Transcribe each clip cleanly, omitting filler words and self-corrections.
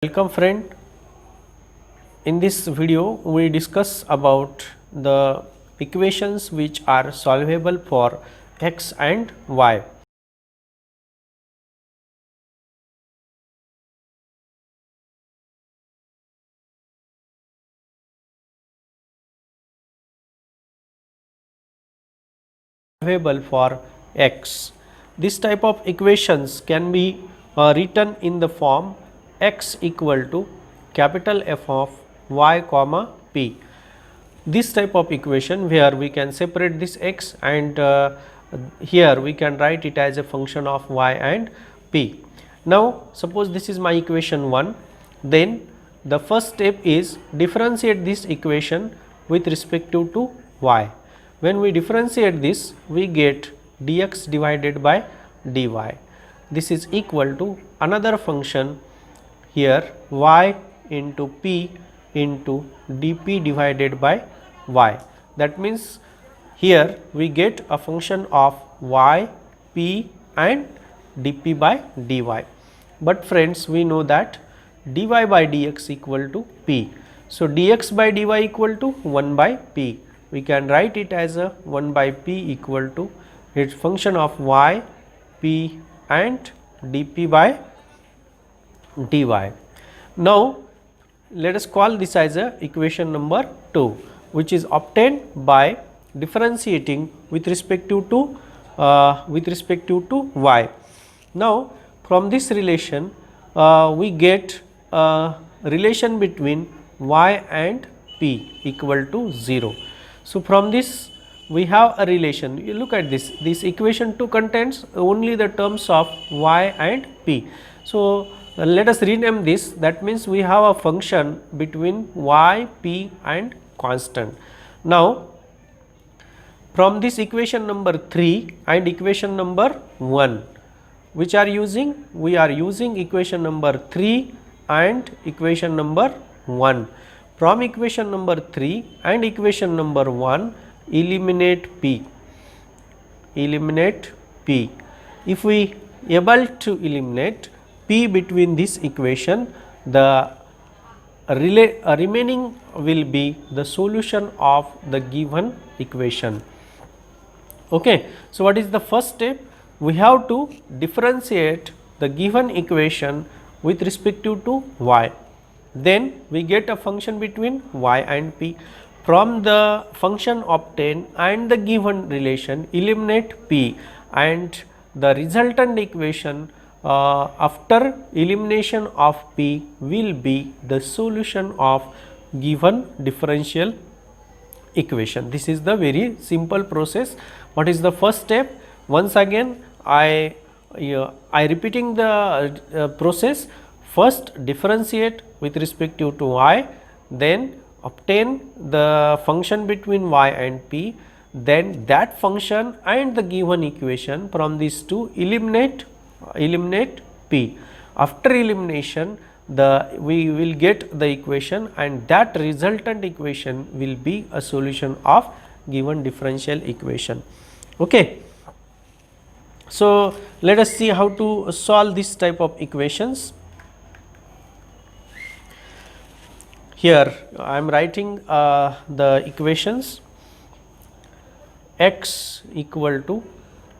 Welcome friend. In this video we discuss about the equations which are solvable for x and y. Solvable for x. This type of equations can be written in the form x equal to capital F of y comma p. This type of equation where we can separate this x and here we can write it as a function of y and p. Now suppose this is my equation 1, then the first step is differentiate this equation with respect to y. When we differentiate this, we get dx divided by dy. This is equal to another function here y into p into dp divided by y. That means here we get a function of y, p and dp by dy. But friends, we know that dy by dx equal to p. So dx by dy equal to 1 by p. We can write it as a 1 by p equal to its function of y, p and dp by dy. Now let us call this as a equation number 2, which is obtained by differentiating with respect to y. Now from this relation we get a relation between y and p equal to 0. So from this we have a relation. You look at this equation 2 contains only the terms of y and p. So let us rename this. That means we have a function between y, p and constant. Now from this equation number 3 and equation number 1, which are using? We are using equation number 3 and equation number 1. From equation number 3 and equation number 1, eliminate p. If we able to eliminate p between this equation, the remaining will be the solution of the given equation. Okay. So what is the first step? We have to differentiate the given equation with respect to y. Then we get a function between y and p. From the function obtained and the given relation, eliminate p, and the resultant equation after elimination of p will be the solution of given differential equation. This is the very simple process. What is the first step? Once again I repeating the process. First differentiate with respect to y, then obtain the function between y and p, then that function and the given equation, from these two eliminate p. After elimination we will get the equation, and that resultant equation will be a solution of given differential equation. Okay. So let us see how to solve this type of equations. Here I am writing the equations. X equal to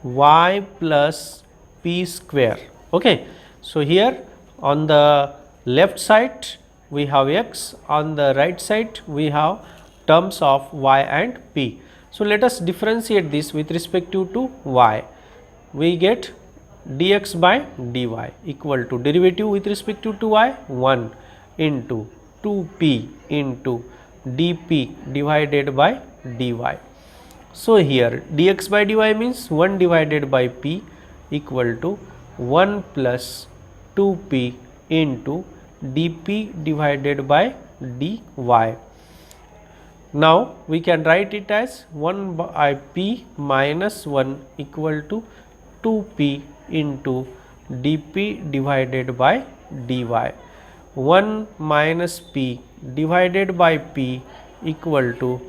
y plus p square. Okay. So here on the left side we have x, on the right side we have terms of y and p. So let us differentiate this with respect to y. We get dx by dy equal to derivative with respect to y, 1 into 2p into dp divided by dy. So here dx by dy means 1 divided by p equal to 1 plus 2p into dp divided by dy. Now we can write it as 1 by p minus 1 equal to 2p into dp divided by dy. 1 minus p divided by p equal to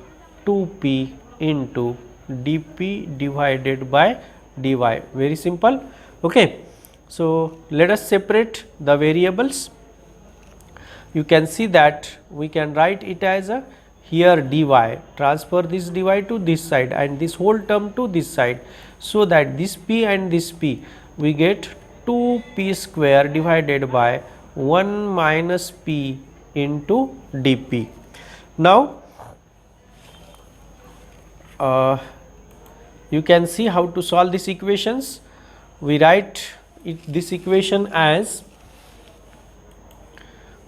2p into dp divided by dy. Very simple. Okay. So let us separate the variables. you can see that we can write it as a here dy, transfer this dy to this side and this whole term to this side, so that this p and this p we get 2p square divided by 1 minus p into dp. Now you can see how to solve these equations. We write this equation as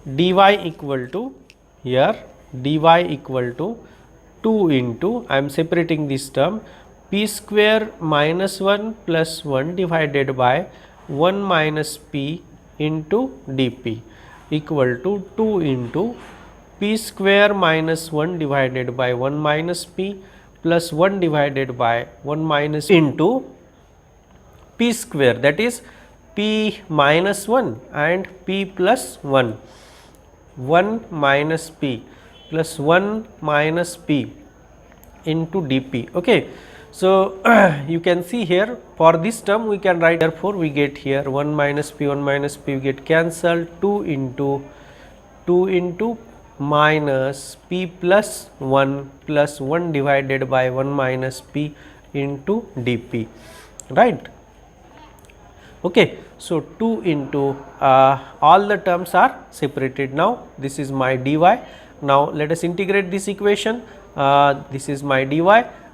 dy equal to here dy equal to 2 into, I am separating this term, p square minus 1 plus 1 divided by 1 minus p into dp equal to 2 into p square minus 1 divided by 1 minus p plus 1 divided by 1 minus into p square, that is p minus 1 and p plus 1, 1 minus p plus 1 minus p into dp. Okay. So you can see here for this term we can write, therefore we get here 1 minus p we get cancelled, 2 into minus p plus 1 divided by 1 minus p into dp, right. Okay. So 2 into all the terms are separated. Now this is my dy. Now let us integrate this equation. This is my dy.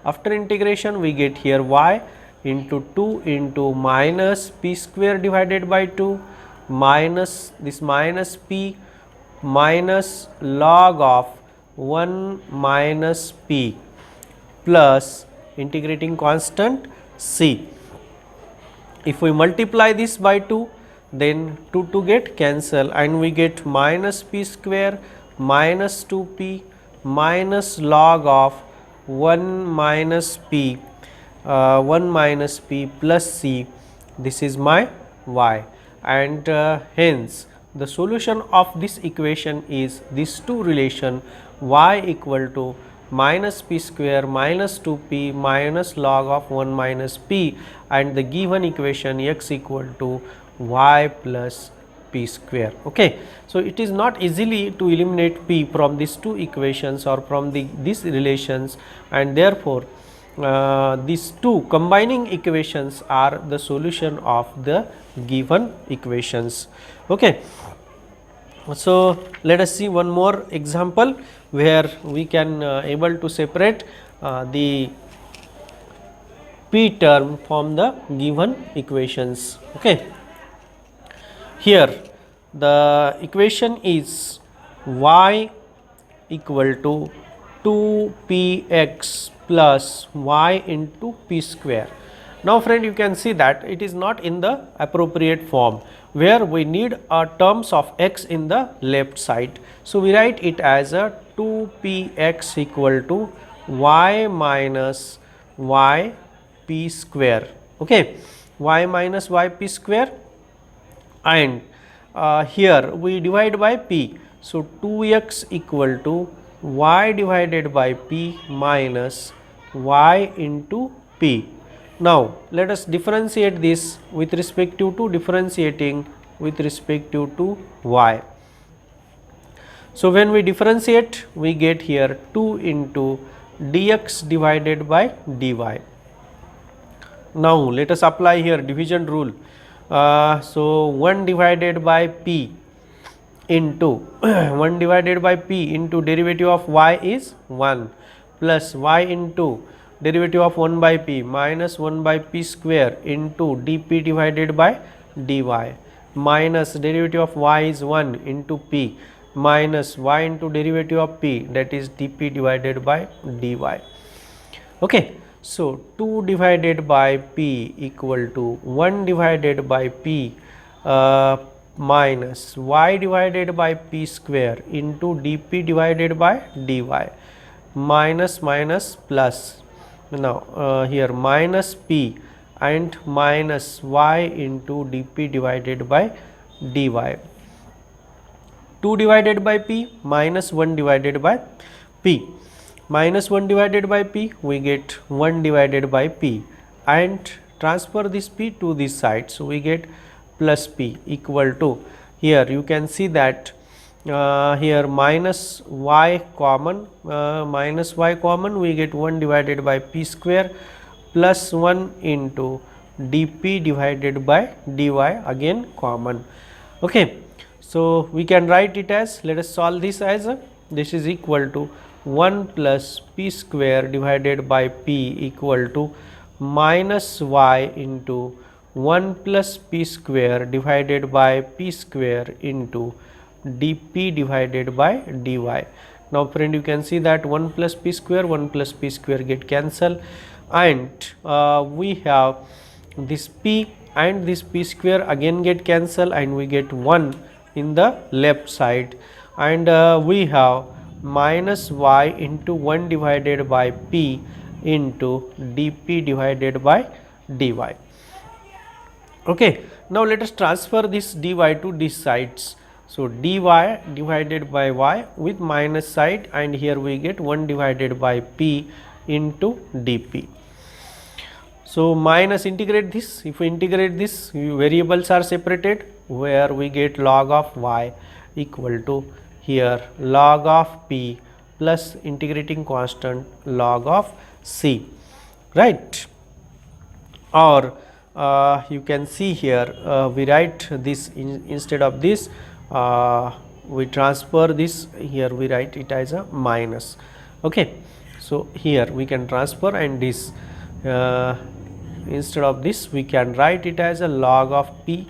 After integration we get here y into 2 into minus p square divided by 2 minus this minus p minus log of 1 minus p plus integrating constant c. If we multiply this by 2, then 2 get cancel and we get minus p square minus 2p minus log of 1 minus p plus c. This is my y, and hence the solution of this equation is this two relation y equal to minus p square minus 2p minus log of 1 minus p, and the given equation x equal to y plus p square. Okay. So it is not easily to eliminate p from these two equations or from these relations, and therefore these two combining equations are the solution of the given equations. Okay. So let us see one more example where we can able to separate the p term from the given equations. Okay. Here the equation is y equal to 2px plus y into p square. Now friend, you can see that it is not in the appropriate form, where we need terms of x in the left side. So we write it as a 2px equal to y minus y p square. Okay, y minus y p square, and here we divide by p. So 2x equal to y divided by p minus y into p. Now let us differentiate this with respect to differentiating with respect to y. So when we differentiate, we get here 2 into dx divided by dy. Now let us apply here division rule. So 1 divided by p into 1 divided by p into derivative of y is 1 plus y into derivative of 1 by p minus 1 by p square into dp divided by dy minus derivative of y is 1 into p minus y into derivative of p, that is dp divided by dy. Okay. So 2 divided by p equal to 1 divided by p minus y divided by p square into dp divided by dy minus minus plus. Now here minus p and minus y into dp divided by dy. 2 divided by p minus 1 divided by p, minus 1 divided by p we get 1 divided by p, and transfer this p to this side. So we get plus p equal to, here you can see that here minus y common, we get 1 divided by p square plus 1 into dp divided by dy, again common. Okay. So, we can write it as, let us solve this as this is equal to 1 plus p square divided by p equal to minus y into 1 plus p square divided by p square into dp divided by dy. Now friend, you can see that 1 plus p square get cancelled, and we have this p and this p square again get cancelled, and we get 1 in the left side, and we have minus y into 1 divided by p into dp divided by dy. Okay. Now let us transfer this dy to these sides. So dy divided by y with minus side, and here we get 1 divided by p into dp. So minus, integrate this. If we integrate this, variables are separated, where we get log of y equal to here log of p plus integrating constant log of c, right? Or you can see here we write this instead of this, we transfer this, here we write it as a minus. Okay. So here we can transfer, and this instead of this we can write it as a log of p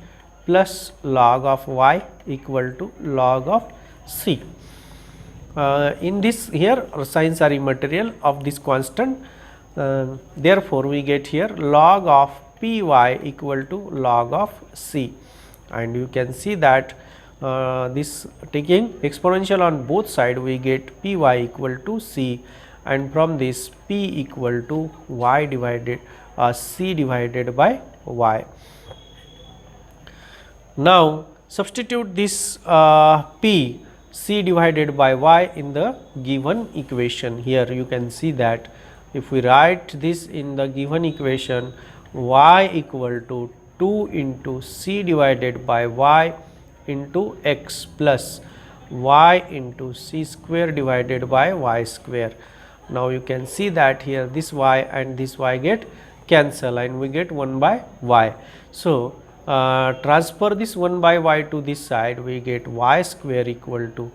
plus log of y equal to log of c. In this, here signs are immaterial of this constant, therefore we get here log of py equal to log of c, and you can see that this taking exponential on both side, we get py equal to c, and from this p equal to y divided c divided by y. Now substitute this p c divided by y in the given equation. Here you can see that if we write this in the given equation, y equal to 2 into c divided by y into x plus y into c square divided by y square. Now you can see that here this y and this y get cancel, and we get 1 by y. So transfer this 1 by y to this side, we get y square equal to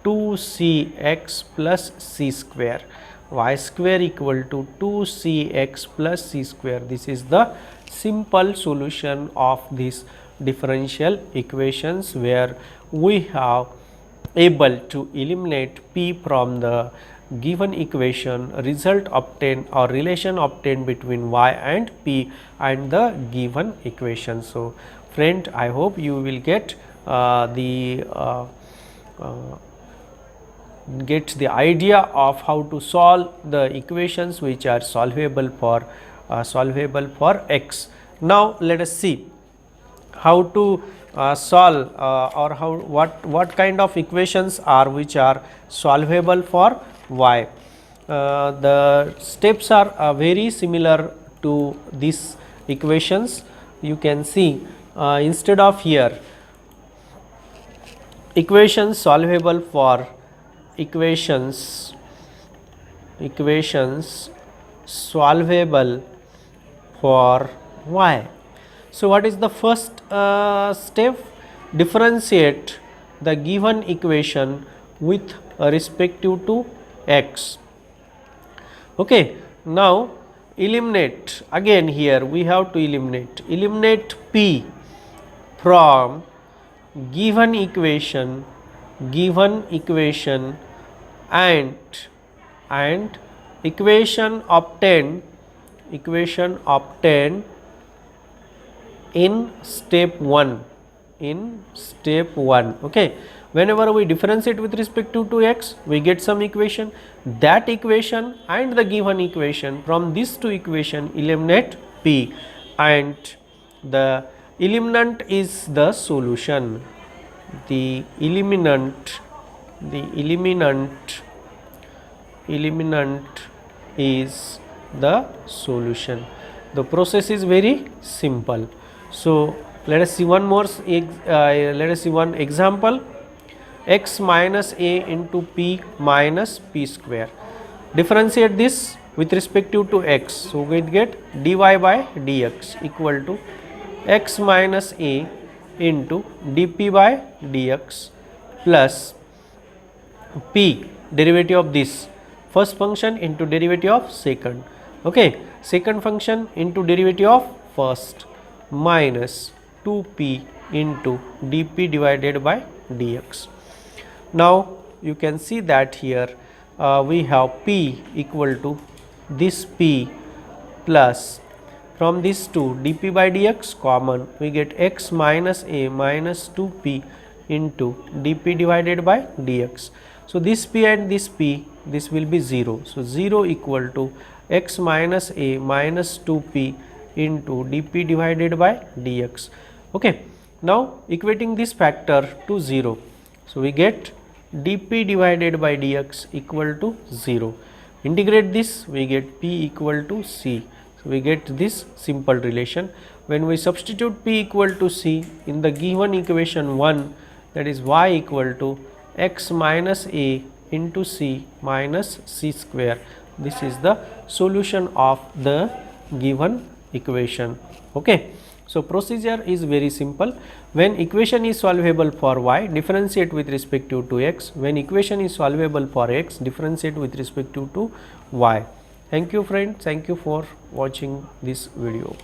2cx plus c square, y square equal to 2cx plus c square. This is the simple solution of this differential equations, where we have able to eliminate p from the given equation, result obtained or relation obtained between y and p and the given equation. So friend, I hope you will get the idea of how to solve the equations which are solvable for x. Now let us see how to solve or what kind of equations are which are solvable for y. The steps are very similar to these equations. You can see instead of here equations solvable for equations solvable for y. So what is the first step? Differentiate the given equation with respective to x. Okay. Now eliminate, again here we have to eliminate p from given equation and equation obtained in step 1. Okay. Whenever we differentiate with respect to x, we get some equation, that equation and the given equation, from these two equation eliminate p, and the eliminant is the solution. The eliminant is the solution. The process is very simple. So let us see one more let us see one example. x minus a into p minus p square. Differentiate this with respect to x. So we get dy by dx equal to x minus a into dp by dx plus p, derivative of this first function into derivative of second, okay, second function into derivative of first, minus 2p into dp divided by dx. Now you can see that here we have p equal to this p plus, from this 2 dp by dx common, we get x minus a minus 2p into dp divided by dx. So this p and this p, this will be 0. So 0 equal to x minus a minus 2p into dp divided by dx. Okay. Now equating this factor to 0. So we get dp divided by dx equal to 0. Integrate this, we get p equal to c. So we get this simple relation. When we substitute p equal to c in the given equation 1, that is y equal to x minus a into c minus c square. This is the solution of the given equation. Okay. So procedure is very simple. When equation is solvable for y, differentiate with respect to x. When equation is solvable for x, differentiate with respect to y. Thank you friends. Thank you for watching this video.